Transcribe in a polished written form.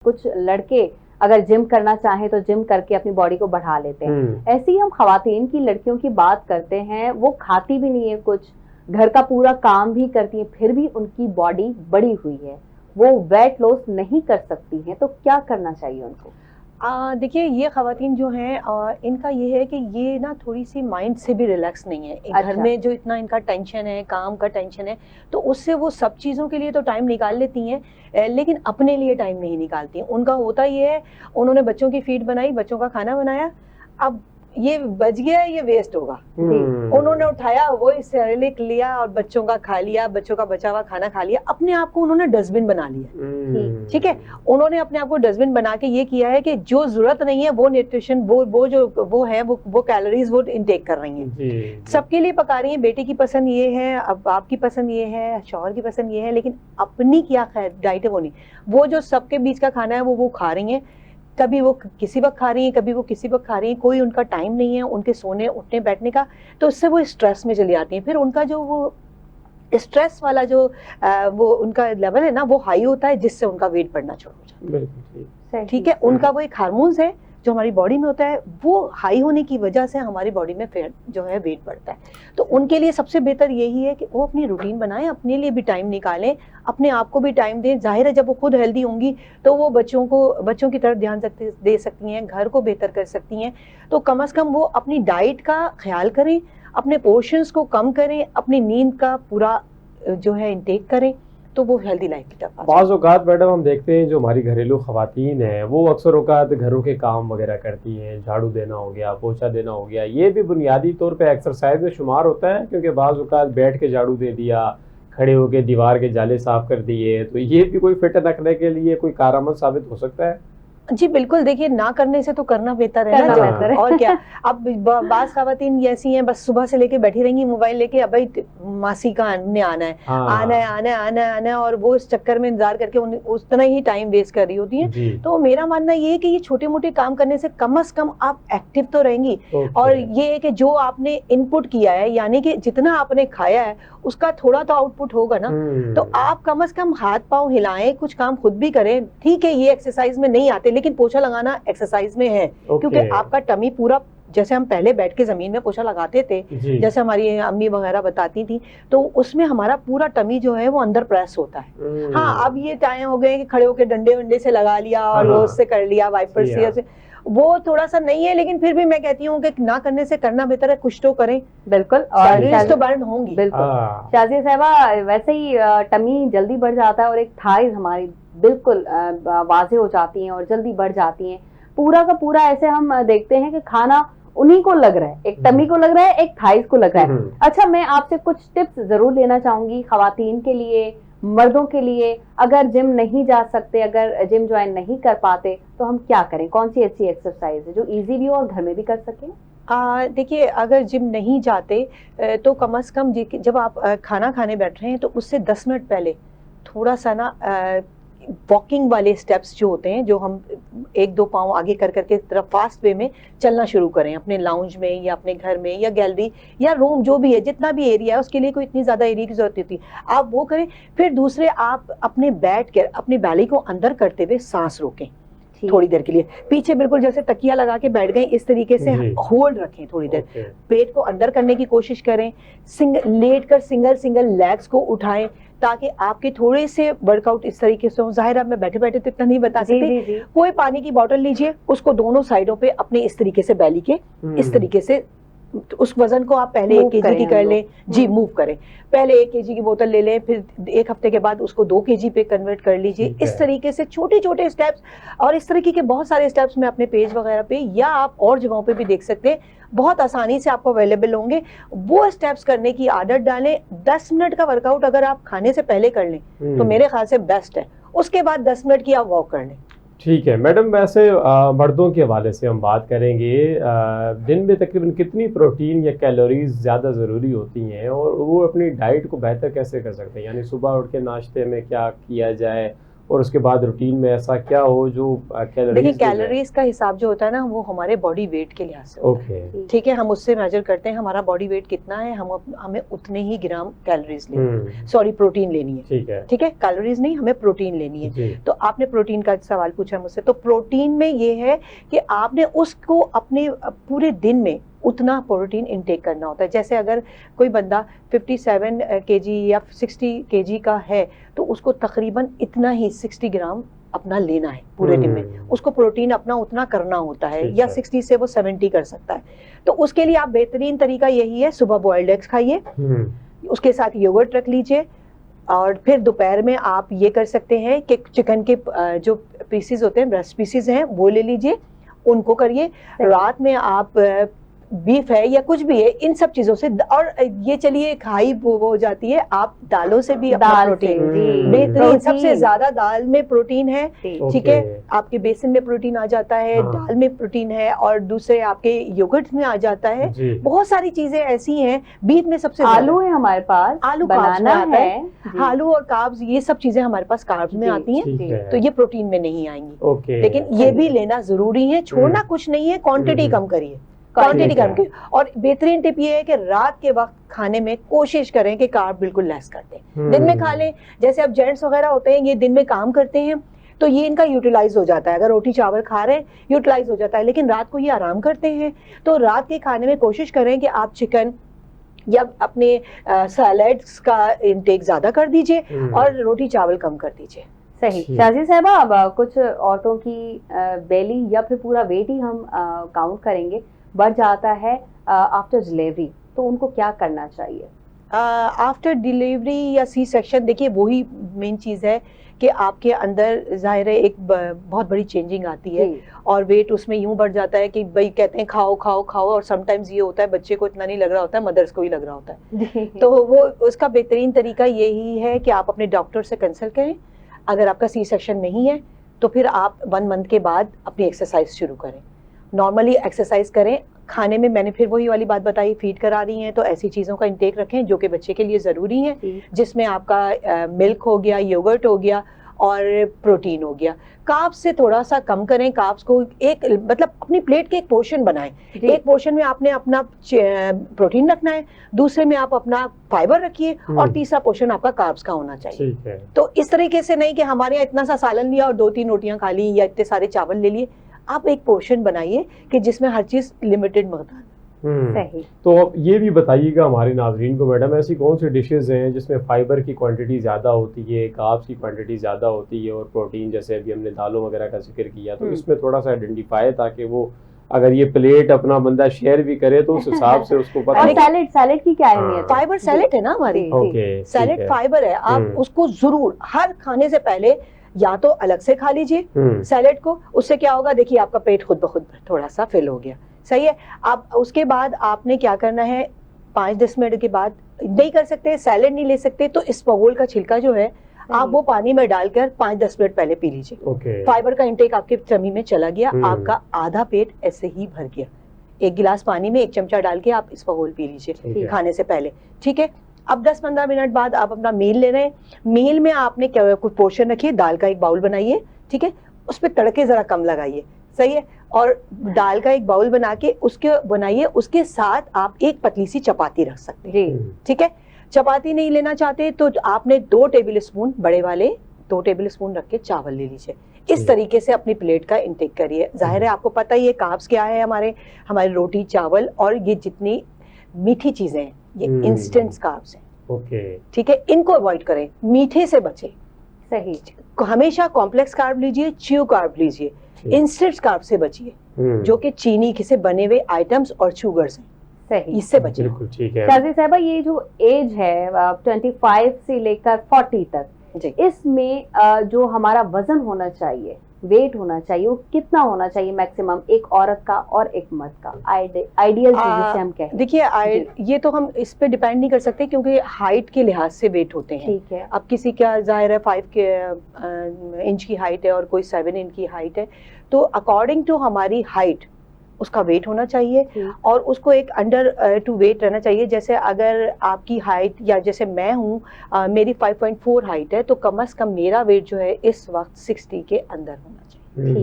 कुछ लड़के अगर जिम करना चाहें तो जिम करके अपनी बॉडी को बढ़ा लेते हैं। ऐसे ही हम खवातीन की लड़कियों की बात करते हैं, वो खाती भी नहीं है, कुछ घर का पूरा काम भी करती है, फिर भी उनकी बॉडी बड़ी हुई है, वो वेट लॉस नहीं कर सकती हैं, तो क्या करना चाहिए उनको? देखिए, ये ख़वातीन जो हैं इनका ये है कि ये ना थोड़ी-सी माइंड से भी रिलैक्स नहीं है। घर अच्छा। में जो इतना इनका टेंशन है, काम का टेंशन है, तो उससे वो सब चीज़ों के लिए तो टाइम निकाल लेती हैं, लेकिन अपने लिए टाइम नहीं निकालती। उनका होता ये है, उन्होंने बच्चों की फ़ीड बनाई, बच्चों का खाना बनाया, अब ये बच गया, ये वेस्ट होगा। उन्होंने उठाया, वही सेरेलैक लिया और बच्चों का खा लिया, बच्चों का बचा हुआ खाना खा लिया, अपने आप को उन्होंने डस्टबिन बना लिया। ठीक है, उन्होंने अपने आप को डस्टबिन बना के ये किया है कि जो जरूरत नहीं है वो न्यूट्रिशन वो कैलोरीज वो इनटेक कर रही हैं। सबके लिए पका रही हैं, बेटे की पसंद ये है, अब आपकी पसंद ये है, शौहर की पसंद ये है, लेकिन अपनी क्या डाइट है वो नहीं। वो जो सबके बीच का खाना है वो खा रही हैं। कभी वो किसी वक्त खा रही हैं, कभी वो किसी वक्त खा रही हैं, कोई उनका टाइम नहीं है उनके सोने उठने बैठने का, तो उससे वो स्ट्रेस में चली जाती हैं। फिर उनका जो वो स्ट्रेस वाला जो वो उनका लेवल है ना, वो हाई होता है, जिससे उनका वेट बढ़ना शुरू हो जाता है। ठीक है, उनका वो एक हार्मोन्स है जो हमारी बॉडी में होता है, वो हाई होने की वजह से हमारी बॉडी में फैट जो है वेट बढ़ता है। तो उनके लिए सबसे बेहतर यही है कि वो अपनी रूटीन बनाएं, अपने लिए भी टाइम निकालें, अपने आप को भी टाइम दें। जाहिर है, जब वो खुद हेल्दी होंगी तो वो बच्चों की तरफ ध्यान दे सकती हैं, घर को बेहतर कर सकती हैं। तो कम से कम वो अपनी डाइट का ख्याल करें, अपने पोर्शंस को कम करें, अपनी नींद का पूरा जो है इंटेक करें, तो वो हेल्दी लाइफ की तरफ। बाज़ औक़ात मैडम हम देखते हैं जो हमारी घरेलू ख़वातीन हैं वो अक्सर औक़ात घरों के काम वगैरह करती हैं, झाड़ू देना हो गया, पोछा देना हो गया, ये भी बुनियादी तौर पे एक्सरसाइज में शुमार होता है, क्योंकि बाज़ औक़ात बैठ के झाड़ू दे दिया, खड़े होकर दीवार के जाले साफ़ कर दिए, तो ये भी कोई फिट रखने के लिए कोई कारआमद साबित हो सकता है? जी बिल्कुल, देखिए, ना करने से तो करना बेहतर है ना, बेहतर है। और क्या, अब बाज़ ख़वातीन ऐसी हैं, बस सुबह से लेके बैठी रहेंगी मोबाइल लेके, अब भाई मासी का ने आना है, आना है, और वो इस चक्कर में इंतजार करके उतना ही टाइम वेस्ट कर रही होती हैं। तो मेरा मानना ये है कि ये छोटे मोटे काम करने से कम आप एक्टिव तो रहेंगी। और ये है कि जो आपने इनपुट किया है, यानी कि जितना आपने खाया है उसका थोड़ा तो आउटपुट होगा ना, तो आप कम से कम हाथ पांव हिलाएं, कुछ काम खुद भी करें। ठीक है, ये एक्सरसाइज में नहीं आते, लेकिन पोछा लगाना एक्सरसाइज में है, क्योंकि आपका टमी पूरा, जैसे हम पहले बैठ के जमीन में पोछा लगाते थे, जैसे हमारी अम्मी वगैरह बताती थी, तो उसमें हमारा पूरा टमी जो है वो अंदर प्रेस होता है। हाँ, अब ये टाइम हो गए कि खड़े होकर डंडे वंडे से लगा लिया और वो उससे कर लिया, वाइपर से, वो थोड़ा सा नहीं है, लेकिन फिर भी मैं कहती हूँ कि ना करने से करना बेहतर है, कुछ तो करें। बिल्कुल, और तो बर्न होंगी। बिल्कुल शाज़िया साहिबा, वैसे ही टमी जल्दी बढ़ जाता है और एक थाइज हमारी बिल्कुल वाज़े हो जाती हैं और जल्दी बढ़ जाती हैं। पूरा का पूरा ऐसे हम देखते हैं कि खाना उन्हीं को लग रहा है, एक टमी को लग रहा है, एक थाइज को लग रहा है। अच्छा, मैं आपसे कुछ टिप्स जरूर लेना चाहूंगी खवातीन के लिए, मर्दों के लिए। अगर जिम नहीं जा सकते, अगर जिम ज्वाइन नहीं कर पाते, तो हम क्या करें? कौन सी ऐसी एक्सरसाइज है जो इजी भी हो और घर में भी कर सकें? देखिए, अगर जिम नहीं जाते तो कम से कम जब आप खाना खाने बैठ रहे हैं तो उससे 10 मिनट पहले थोड़ा सा ना वॉकिंग वाले स्टेप्स जो होते हैं, जो हम 1-2 पाँव आगे कर करके तरफ फास्ट वे में चलना शुरू करें, अपने लाउंज में या अपने घर में या गैलरी या रूम, जो भी है, जितना भी एरिया है, उसके लिए कोई इतनी ज़्यादा एरिया की जरूरत नहीं होती, आप वो करें। फिर दूसरे, आप अपने बैठ कर अपनी बैली को अंदर करते हुए सांस रोकें थोड़ी देर के लिए, पीछे बिल्कुल जैसे तकिया लगा के बैठ गए, इस तरीके से होल्ड रखें थोड़ी देर। पेट को अंदर करने की कोशिश करें, लेट कर सिंगल लेग्स को उठाएं, ताकि आपके थोड़े से वर्कआउट इस तरीके से हो। जाहिर है, मैं बैठे बैठे तो इतना नहीं बता सकती। कोई पानी की बोतल लीजिए, उसको दोनों साइडों पे अपने इस तरीके से बैली के इस तरीके से, उस वजन को आप पहले 1 केजी की कर लें। जी, मूव करें। पहले 1 केजी की बोतल ले लें, फिर 1 हफ्ते के बाद उसको 2 केजी पे कन्वर्ट कर लीजिए। इस तरीके से छोटे छोटे स्टेप्स, और इस तरीके के बहुत सारे स्टेप्स मैं अपने पेज वगैरह पे या आप और जगहों पे भी देख सकते हैं, बहुत आसानी से आपको अवेलेबल होंगे। वो स्टेप्स करने की आदत डालें। 10 मिनट का वर्कआउट अगर आप खाने से पहले कर लें तो मेरे ख्याल से बेस्ट है। उसके बाद 10 मिनट की आप वॉक कर लें। ठीक है मैडम, वैसे मर्दों के हवाले से हम बात करेंगे, दिन में तकरीबन कितनी प्रोटीन या कैलोरीज ज़्यादा ज़रूरी होती हैं और वो अपनी डाइट को बेहतर कैसे कर सकते हैं? यानी सुबह उठ के नाश्ते में क्या किया जाए और उसके बाद रूटीन में ऐसा क्या हो जो देखिए कैलोरीज कैलोरीज का हिसाब जो होता है ना वो हमारे बॉडी वेट के लिहाज से होता है। ओके। ठीक है, हम उससे मेजर करते हैं हमारा बॉडी वेट कितना है, हमें उतने ही ग्राम कैलोरीज लेनी है, सॉरी प्रोटीन लेनी है। ठीक है। ठीक है, कैलोरीज नहीं, हमें प्रोटीन लेनी है। जी। तो आपने प्रोटीन का सवाल पूछा मुझसे, तो प्रोटीन में ये है कि आपने उसको अपने पूरे दिन में उतना प्रोटीन इनटेक करना होता है। जैसे अगर कोई बंदा 57 केजी या 60 केजी का है तो उसको तकरीबन इतना ही 60 ग्राम अपना लेना है पूरे दिन में, उसको प्रोटीन अपना उतना करना होता है, ठीक या है। 60 से वो 70 कर सकता है। तो उसके लिए आप बेहतरीन तरीका यही है, सुबह बॉइल्ड एग्स खाइए, उसके साथ योगर्ट रख लीजिए, और फिर दोपहर में आप ये कर सकते हैं कि चिकन के जो पीसेस होते हैं, ब्रेस्ट पीसेस हैं, वो ले लीजिए, उनको करिए। रात में आप बीफ है या कुछ भी है, इन सब चीजों से, और ये चलिए हाई वो हो जाती है, आप दालों से भी अपना दाल से, प्रोटीन, जी, बेहतरीन, प्रोटीन। सबसे ज्यादा दाल में प्रोटीन है। जी। ठीक है, आपके बेसन में प्रोटीन आ जाता है, हाँ। दाल में प्रोटीन है, और दूसरे आपके योगर्ट में आ जाता है। जी। बहुत सारी चीजें ऐसी हैं, बीफ में सबसे ज्यादा आलू है हमारे पास, आलू कार्ब्स में बनाना आता है, है, आलू और कार्ब्स, ये सब चीजें हमारे पास कार्ब्स में जी, आती हैं, ठीक है। तो ये प्रोटीन में नहीं आएंगी। ओके। लेकिन ये भी लेना जरूरी है, छोड़ना कुछ नहीं है, क्वांटिटी कम करिए, क्वांटिटी ठीक है। कम करिए। और बेहतरीन टिप ये है कि रात के वक्त खाने में कोशिश करें कि कार्ब बिल्कुल लेस कर दें, दिन में खा लें। जैसे अब जेंट्स वगैरह होते हैं, ये दिन में काम करते हैं, तो ये इनका यूटिलाइज हो जाता है, अगर रोटी चावल खा रहे हैं यूटिलाइज हो जाता है, लेकिन रात को ये आराम करते हैं। तो रात के खाने में कोशिश करें कि आप चिकन या अपने सैलेड्स का इंटेक ज्यादा कर दीजिए और रोटी चावल कम कर दीजिए। सही। ठीक। शाजी साहबा, अब कुछ औरतों की बेली या फिर पूरा वेट ही हम काउंट करेंगे बढ़ जाता है आफ्टर डिलीवरी, तो उनको क्या करना चाहिए? आफ्टर डिलीवरी या सी सेक्शन, देखिए वही मेन चीज़ है कि आपके अंदर जाहिर है एक बहुत बड़ी चेंजिंग आती है, और वेट उसमें यूं बढ़ जाता है कि भाई कहते हैं खाओ खाओ खाओ, और समटाइम्स ये होता है बच्चे को इतना नहीं लग रहा होता है, मदर्स को ही लग रहा होता है। तो वो उसका बेहतरीन तरीका यही है कि आप अपने डॉक्टर से कंसल्ट करें। अगर आपका सी सेक्शन नहीं है तो फिर आप 1 मंथ के बाद अपनी एक्सरसाइज शुरू करें, नॉर्मली एक्सरसाइज करें। खाने में मैंने फिर वही वाली बात बताई, फीड करा रही हैं तो ऐसी चीज़ों का इंटेक रखें जो कि बच्चे के लिए ज़रूरी है, जिसमें आपका मिल्क हो गया, योगर्ट हो गया और प्रोटीन हो गया। कार्ब्स से थोड़ा सा कम करें, कार्ब्स को एक मतलब अपनी प्लेट के एक पोर्शन बनाएं, एक पोर्शन में आपने अपना प्रोटीन रखना है, दूसरे में आप अपना फाइबर रखिए, और तीसरा पोर्शन आपका कार्ब्स का होना चाहिए। ठीक है। तो इस तरीके से नहीं कि हमारे यहाँ इतना सा सालन लिया और 2-3 रोटियां खा ली या इतने सारे चावल ले लिए, आप एक पोर्शन बनाइए कि जिसमें हर चीज लिमिटेड मकदार। सही। तो अब ये भी बताइएगा हमारे नाजरीन को मैडम, ऐसी कौन सी डिशेस हैं जिसमें फाइबर की क्वांटिटी ज़्यादा होती है, कार्ब्स की क्वांटिटी ज़्यादा होती है, और प्रोटीन, जैसे अभी हमने दालों वगैरह का जिक्र किया, तो इसमें थोड़ा सा आइडेंटिफाई, ताकि वो अगर ये प्लेट अपना बंदा शेयर भी करे तो उस हिसाब से उसको पता और सैलेड की क्या अहमियत है? फाइबर सैलेड है ना हमारी, ओके, सैलेड फाइबर है। आप उसको जरूर हर खाने से पहले या तो अलग से खा लीजिए सैलेड को, उससे क्या होगा, देखिए आपका पेट खुद ब खुद थोड़ा सा फिल हो गया, सही है। अब उसके बाद आपने क्या करना है, 5-10 मिनट के बाद, नहीं कर सकते सैलेड नहीं ले सकते तो इसबगोल का छिलका जो है आप वो पानी में डालकर 5-10 मिनट पहले पी लीजिए। फाइबर का इंटेक आपके टमी में चला गया, आपका आधा पेट ऐसे ही भर गया। 1 गिलास पानी में 1 चमचा डाल के आप इसबगोल पी लीजिए खाने से पहले, ठीक है। अब 10-15 मिनट बाद आप अपना मील ले रहे हैं, मील में आपने क्या कुछ पोर्शन रखिए, दाल का एक बाउल बनाइए, ठीक है, उस पर तड़के जरा कम लगाइए, सही है, और दाल का एक बाउल बना के उसके बनाइए, उसके साथ आप एक पतली सी चपाती रख सकते हैं, ठीक है। चपाती नहीं लेना चाहते तो आपने 2 टेबल स्पून बड़े वाले 2 टेबल स्पून रख के चावल ले लीजिए। इस तरीके से अपनी प्लेट का इंटेक करिए। जाहिर है आपको पता ही है कार्ब्स क्या है, हमारे रोटी चावल और ये जितनी मीठी चीजें हैं ये इंस्टेंट कार्ब्स हैं, ओके, ठीक है, इनको अवॉइड करें, मीठे से बचें। सही। हमेशा कॉम्प्लेक्स कार्ब लीजिए, च्यू कार्ब लीजिए, इंस्टेंट कार्ब से बचिए, जो कि चीनी से बने हुए आइटम्स और शुगर्स हैं, सही, इससे बचिए। बिल्कुल ठीक है। शाजी साहबा, ये जो एज है 25 से लेकर 40 तक, इसमें जो हमारा वजन होना चाहिए, वेट होना चाहिए, वो कितना होना चाहिए मैक्सिमम, एक औरत का और एक मर्द का आइडियल जिसे हम कहें? देखिए ये तो हम इस पे डिपेंड नहीं कर सकते क्योंकि हाइट के लिहाज से वेट होते हैं, ठीक है। अब किसी का जाहिर है 5 इंच की हाइट है और कोई 7 इंच की हाइट है, तो अकॉर्डिंग टू हमारी हाइट उसका वेट होना चाहिए और उसको एक अंडर टू वेट रहना चाहिए। जैसे अगर आपकी हाइट, या जैसे मैं हूँ, मेरी 5.4 हाइट है, तो कम से कम मेरा वेट जो है इस वक्त 60 के अंदर होना चाहिए।